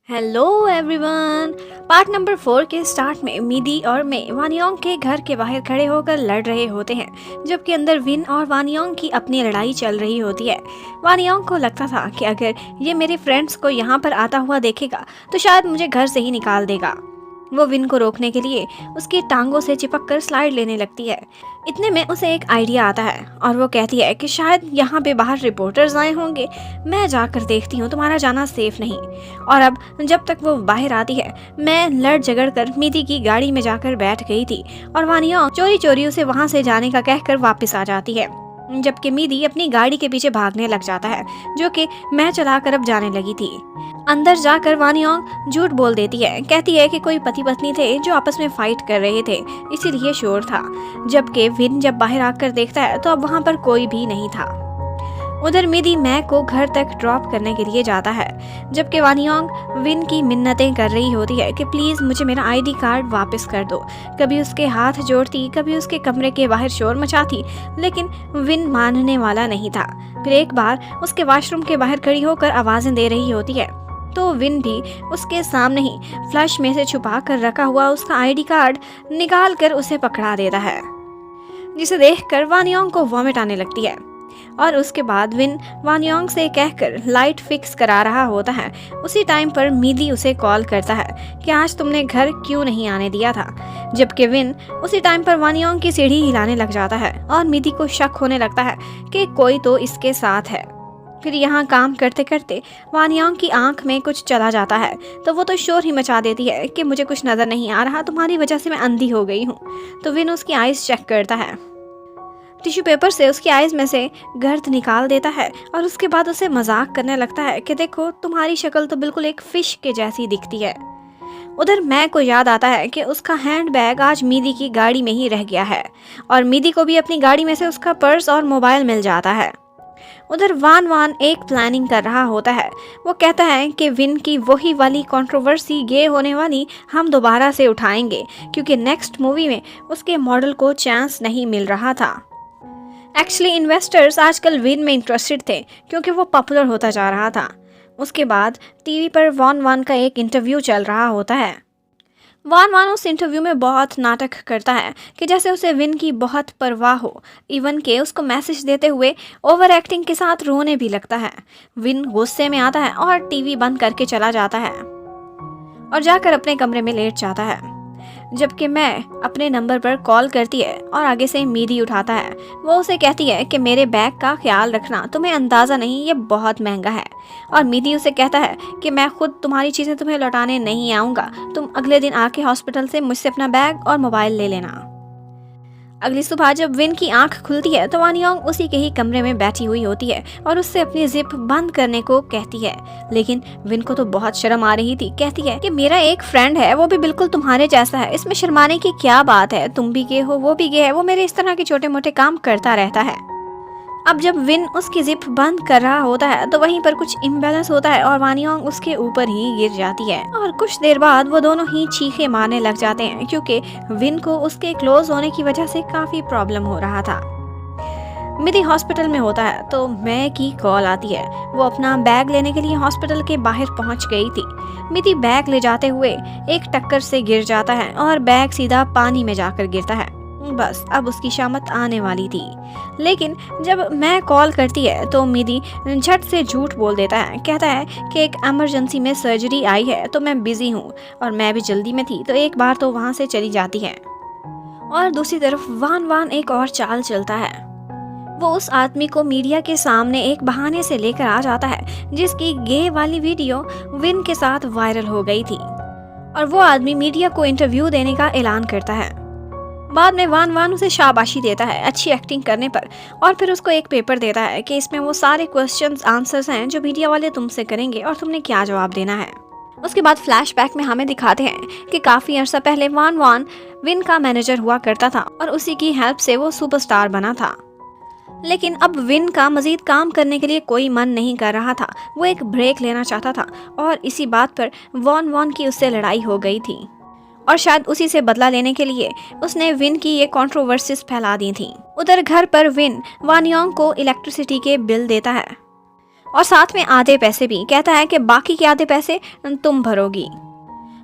Hello everyone. Part number 4 के start में मिदी और मे वानियोंग के घर के बाहर खड़े होकर लड़ रहे होते हैं, जबकि अंदर विन और वानियोंग की अपनी लड़ाई चल रही होती है। वानियोंग को लगता था कि अगर ये मेरे फ्रेंड्स को यहाँ पर आता हुआ देखेगा तो शायद मुझे घर से ही निकाल देगा। वो विन को रोकने के लिए उसकी टांगों से चिपक कर स्लाइड लेने लगती है। इतने में उसे एक आइडिया आता है और वो कहती है कि शायद यहाँ पे बाहर रिपोर्टर्स आए होंगे, मैं जाकर देखती हूँ, तुम्हारा जाना सेफ नहीं। और अब जब तक वो बाहर आती है, मैं लड़ झगड़ कर मिदी की गाड़ी में जाकर बैठ गई थी और वानियोंग चोरी चोरी उसे वहाँ से जाने का कहकर वापस आ जाती है, जबकि मिदी अपनी गाड़ी के पीछे भागने लग जाता है, जो कि मैं चलाकर अब जाने लगी थी। अंदर जाकर वानियोंग झूठ बोल देती है, कहती है कि कोई पति पत्नी थे जो आपस में फाइट कर रहे थे, इसीलिए शोर था। जबकि विन जब बाहर आकर देखता है तो अब वहाँ पर कोई भी नहीं था। उधर मिदी मैक को घर तक ड्रॉप करने के लिए जाता है, जबकि वानियोंग विन की मिन्नतें कर रही होती है कि प्लीज़ मुझे मेरा आईडी कार्ड वापस कर दो। कभी उसके हाथ जोड़ती, कभी उसके कमरे के बाहर शोर मचाती, लेकिन विन मानने वाला नहीं था। फिर एक बार उसके वॉशरूम के बाहर खड़ी होकर आवाज़ें दे रही होती है, तो विन भी उसके सामने ही फ्लश में से छुपा कर रखा हुआ उसका आईडी कार्ड निकाल कर उसे पकड़ा देता है, जिसे देखकर वानियोंग को वॉमिट आने लगती है। और उसके बाद विन वानियोंग से कहकर लाइट फिक्स करा रहा होता है। उसी टाइम पर मिदी उसे कॉल करता है कि आज तुमने घर क्यों नहीं आने दिया था, जबकि विन उसी टाइम पर वानियोंग की सीढ़ी हिलाने लग जाता है और मिदी को शक होने लगता है कि कोई तो इसके साथ है। फिर यहाँ काम करते करते वानियोंग की आंख में कुछ चला जाता है, तो वो तो शोर ही मचा देती है कि मुझे कुछ नज़र नहीं आ रहा, तुम्हारी वजह से मैं अंधी हो गई हूँ। तो विन उसकी आइज़ चेक करता है, टिश्यू पेपर से उसकी आइज़ में से गर्द निकाल देता है और उसके बाद उसे मजाक करने लगता है कि देखो तुम्हारी शक्ल तो बिल्कुल एक फिश के जैसी दिखती है। उधर मैक को याद आता है कि उसका हैंड बैग आज मिदी की गाड़ी में ही रह गया है और मिदी को भी अपनी गाड़ी में से उसका पर्स और मोबाइल मिल जाता है। उधर वान वान एक प्लानिंग कर रहा होता है। वो कहता है कि विन की वही वाली कंट्रोवर्सी गे होने वाली हम दोबारा से उठाएंगे, क्योंकि नेक्स्ट मूवी में उसके मॉडल को चांस नहीं मिल रहा था। एक्चुअली इन्वेस्टर्स आजकल विन में इंटरेस्टेड थे क्योंकि वो पॉपुलर होता जा रहा था। उसके बाद टीवी पर वान वान का एक इंटरव्यू चल रहा होता है। वान वान उस इंटरव्यू में बहुत नाटक करता है कि जैसे उसे विन की बहुत परवाह हो, इवन के उसको मैसेज देते हुए ओवर एक्टिंग के साथ रोने भी लगता है। विन गुस्से में आता है और टीवी बंद करके चला जाता है और जाकर अपने कमरे में लेट जाता है, जबकि मैं अपने नंबर पर कॉल करती है और आगे से मिदी उठाता है। वो उसे कहती है कि मेरे बैग का ख्याल रखना, तुम्हें अंदाज़ा नहीं ये बहुत महंगा है। और मिदी उसे कहता है कि मैं खुद तुम्हारी चीज़ें तुम्हें लौटाने नहीं आऊँगा, तुम अगले दिन आके हॉस्पिटल से मुझसे अपना बैग और मोबाइल ले लेना। अगली सुबह जब विन की आंख खुलती है तो वानियोंग उसी के ही कमरे में बैठी हुई होती है और उससे अपनी जिप बंद करने को कहती है, लेकिन विन को तो बहुत शर्म आ रही थी। कहती है कि मेरा एक फ्रेंड है, वो भी बिल्कुल तुम्हारे जैसा है, इसमें शर्माने की क्या बात है, तुम भी गे हो वो भी गे है, वो मेरे इस तरह के छोटे मोटे काम करता रहता है। अब जब विन उसकी जिप बंद कर रहा होता है तो वहीं पर कुछ इम्बैलेंस होता है और वानियोंग उसके ऊपर ही गिर जाती है और कुछ देर बाद वो दोनों ही चीखे मारने लग जाते हैं, क्योंकि विन को उसके क्लोज होने की वजह से काफी प्रॉब्लम हो रहा था। मिदी हॉस्पिटल में होता है तो मैं की कॉल आती है। वो अपना बैग लेने के लिए हॉस्पिटल के बाहर पहुंच गई थी। मिदी बैग ले जाते हुए एक टक्कर से गिर जाता है और बैग सीधा पानी में जाकर गिरता है। बस अब उसकी शामत आने वाली थी, लेकिन जब मैं कॉल करती है तो मिदी झट से झूठ बोल देता है। कहता है कि एक इमरजेंसी में सर्जरी आई है तो मैं बिजी हूँ और मैं भी जल्दी में थी, तो एक बार तो वहाँ से चली जाती है। और दूसरी तरफ वान वान एक और चाल चलता है। वो उस आदमी को मीडिया के सामने एक बहाने से लेकर आ जाता है जिसकी गे वाली वीडियो विन के साथ वायरल हो गई थी, और वो आदमी मीडिया को इंटरव्यू देने का ऐलान करता है। बाद में वान वान उसे शाबाशी देता है अच्छी एक्टिंग करने पर, और फिर उसको एक पेपर देता है कि इसमें वो सारे क्वेश्चंस आंसर्स हैं जो मीडिया वाले तुमसे करेंगे और तुमने क्या जवाब देना है। उसके बाद फ्लैशबैक में हमें दिखाते हैं कि काफ़ी अर्सा पहले वान वान विन का मैनेजर हुआ करता था और उसी की हेल्प से वो सुपरस्टार बना था। लेकिन अब विन का मजीद काम करने के लिए कोई मन नहीं कर रहा था, वो एक ब्रेक लेना चाहता था और इसी बात पर वान वान की उससे लड़ाई हो गई थी और शायद उसी से बदला लेने के लिए उसने विन की ये कंट्रोवर्सीज फैला दी थी। उधर घर पर विन वानियोंग को इलेक्ट्रिसिटी के बिल देता है और साथ में आधे पैसे भी। कहता है कि बाकी के आधे पैसे तुम भरोगी।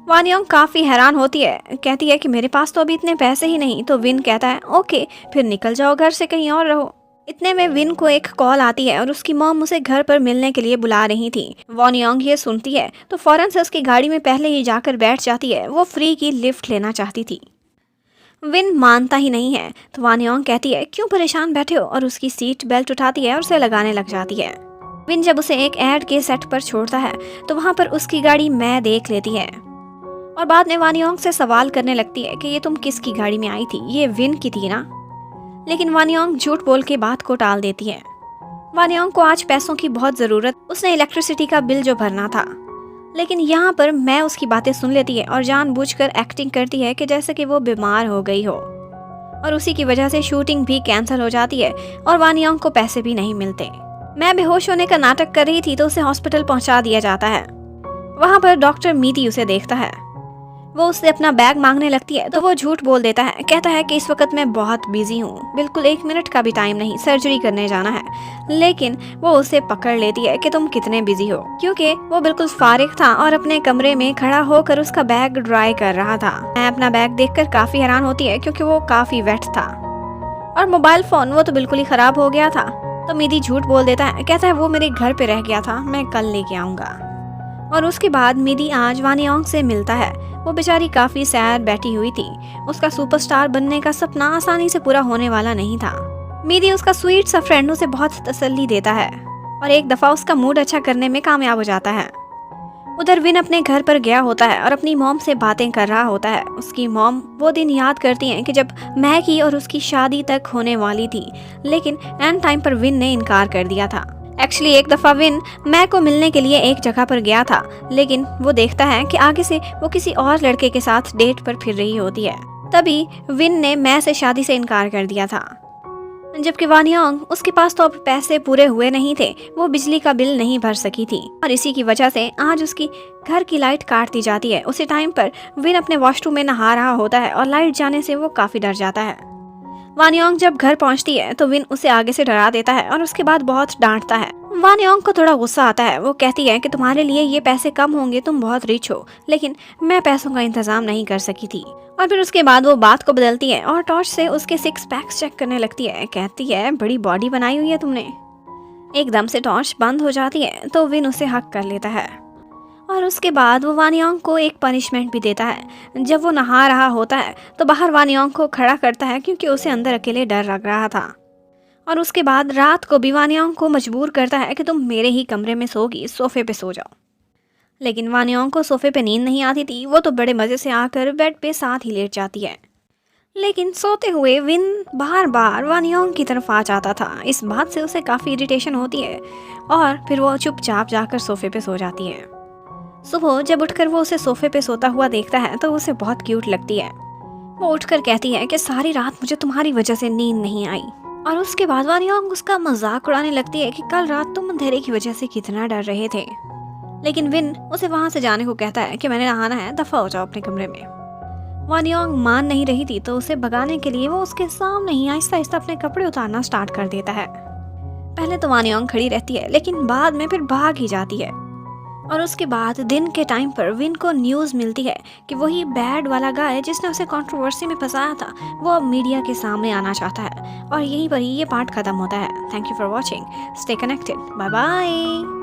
वान योंग काफ़ी हैरान होती है, कहती है कि मेरे पास तो अभी इतने पैसे ही नहीं। तो विन कहता है ओके फिर निकल जाओ घर से, कहीं और रहो। इतने में विन को एक कॉल आती है और उसकी मॉम उसे घर पर मिलने के लिए बुला रही थी। वान योंग ये सुनती है तो फौरन से उसकी गाड़ी में पहले ही जाकर बैठ जाती है। वो फ्री की लिफ्ट लेना चाहती थी। विन मानता ही नहीं है तो वान योंग कहती है क्यों परेशान बैठे हो, और उसकी सीट बेल्ट उठाती है और उसे लगाने लग जाती है। विन जब उसे एक एड के सेट पर छोड़ता है तो वहाँ पर उसकी गाड़ी मैं देख लेती है और बाद में वान योंग से सवाल करने लगती है कि ये तुम किसकी गाड़ी में आई थी, ये विन की थी ना। लेकिन वान योंग झूठ बोल के बात को टाल देती है। वान योंग को आज पैसों की बहुत ज़रूरत, उसने इलेक्ट्रिसिटी का बिल जो भरना था। लेकिन यहाँ पर मैं उसकी बातें सुन लेती है और जानबूझकर एक्टिंग करती है कि जैसे कि वो बीमार हो गई हो, और उसी की वजह से शूटिंग भी कैंसिल हो जाती है और वान योंग को पैसे भी नहीं मिलते। मैं बेहोश होने का नाटक कर रही थी तो उसे हॉस्पिटल पहुंचा दिया जाता है। वहाँ पर डॉक्टर मीदी उसे देखता है। वो उससे अपना बैग मांगने लगती है तो वो झूठ बोल देता है। कहता है कि इस वक्त मैं बहुत बिजी हूँ, बिल्कुल 1 मिनट का भी टाइम नहीं, सर्जरी करने जाना है। लेकिन वो उसे पकड़ लेती है कि तुम कितने बिजी हो, क्योंकि वो बिल्कुल फारिग था और अपने कमरे में खड़ा होकर उसका बैग ड्राई कर रहा था। मैं अपना बैग देखकर काफी हैरान होती है क्योंकि वो काफी वेट था, और मोबाइल फोन वो तो बिल्कुल ही खराब हो गया था। तो मीदी झूठ बोल देता है, कहता है वो मेरे घर पे रह गया था, मैं कल लेके आऊंगा। और उसके बाद मीदी आज वान योंग से मिलता है। वो बेचारी काफी सैड बैठी हुई थी। उसका सुपरस्टार बनने का सपना आसानी से पूरा होने वाला नहीं था। मीदी उसका स्वीट सा फ्रेंड उसे बहुत तसल्ली देता है और एक दफा उसका मूड अच्छा करने में कामयाब हो जाता है। उधर विन अपने घर पर गया होता है और अपनी मॉम से बातें कर रहा होता है। उसकी मॉम वो दिन याद करती हैं कि जब मैगी और उसकी शादी तक होने वाली थी, लेकिन एंड टाइम पर विन ने इनकार कर दिया था। एक्चुअली एक दफ़ा विन मैं को मिलने के लिए एक जगह पर गया था, लेकिन वो देखता है कि आगे से वो किसी और लड़के के साथ डेट पर फिर रही होती है। तभी विन ने मैं से शादी से इनकार कर दिया था। जबकि वान योंग, उसके पास तो अब पैसे पूरे हुए नहीं थे, वो बिजली का बिल नहीं भर सकी थी और इसी की वजह से आज उसकी घर की लाइट काट दी जाती है। उसी टाइम पर विन अपने वॉशरूम में नहा रहा होता है और लाइट जाने से वो काफ़ी डर जाता है। वान योंग जब घर पहुंचती है तो विन उसे आगे से डरा देता है और उसके बाद बहुत डांटता है। वान योंग को थोड़ा गुस्सा आता है। वो कहती है कि तुम्हारे लिए ये पैसे कम होंगे, तुम बहुत रिच हो, लेकिन मैं पैसों का इंतजाम नहीं कर सकी थी। और फिर उसके बाद वो बात को बदलती है और टॉर्च से उसके 6 पैक्स चेक करने लगती है। कहती है बड़ी बॉडी बनाई हुई है तुमने। एकदम से टॉर्च बंद हो जाती है तो विन उसे हक कर लेता है और उसके बाद वो वान योंग को एक पनिशमेंट भी देता है। जब वो नहा रहा होता है तो बाहर वान योंग को खड़ा करता है क्योंकि उसे अंदर अकेले डर लग रहा था। और उसके बाद रात को भी वान योंग को मजबूर करता है कि तुम मेरे ही कमरे में सोगी, सोफे पे सो जाओ। लेकिन वान योंग को सोफे पे नींद नहीं आती थी। वो तो बड़े मज़े से आकर बेड पे साथ ही लेट जाती है। लेकिन सोते हुए विन बार बार वान योंग की तरफ आ जाता था। इस बात से उसे काफ़ी इरिटेशन होती है और फिर वो चुपचाप जाकर सोफे पे सो जाती है। सुबह जब उठकर वो उसे सोफे पे सोता हुआ देखता है तो उसे बहुत क्यूट लगती है। वो उठकर कहती है कि सारी रात मुझे तुम्हारी वजह से नींद नहीं आई। और उसके बाद वान योंग उसका मजाक उड़ाने लगती है कि कल रात तुम अंधेरे की वजह से कितना डर रहे थे। लेकिन विन उसे वहां से जाने को कहता है कि मैंने नहाना है, दफा हो जाओ अपने कमरे में। वान योंग मान नहीं रही थी तो उसे भगाने के लिए वो उसके सामने ही आहिस्ता आहिस्ता अपने कपड़े उतारना स्टार्ट कर देता है। पहले तो वान योंग खड़ी रहती है, लेकिन बाद में फिर भाग ही जाती है। और उसके बाद दिन के टाइम पर विन को न्यूज़ मिलती है कि वही बैड वाला गाय जिसने उसे कंट्रोवर्सी में फंसाया था, वो अब मीडिया के सामने आना चाहता है। और यहीं पर ही ये पार्ट खत्म होता है। Thank you for watching, stay connected, bye bye.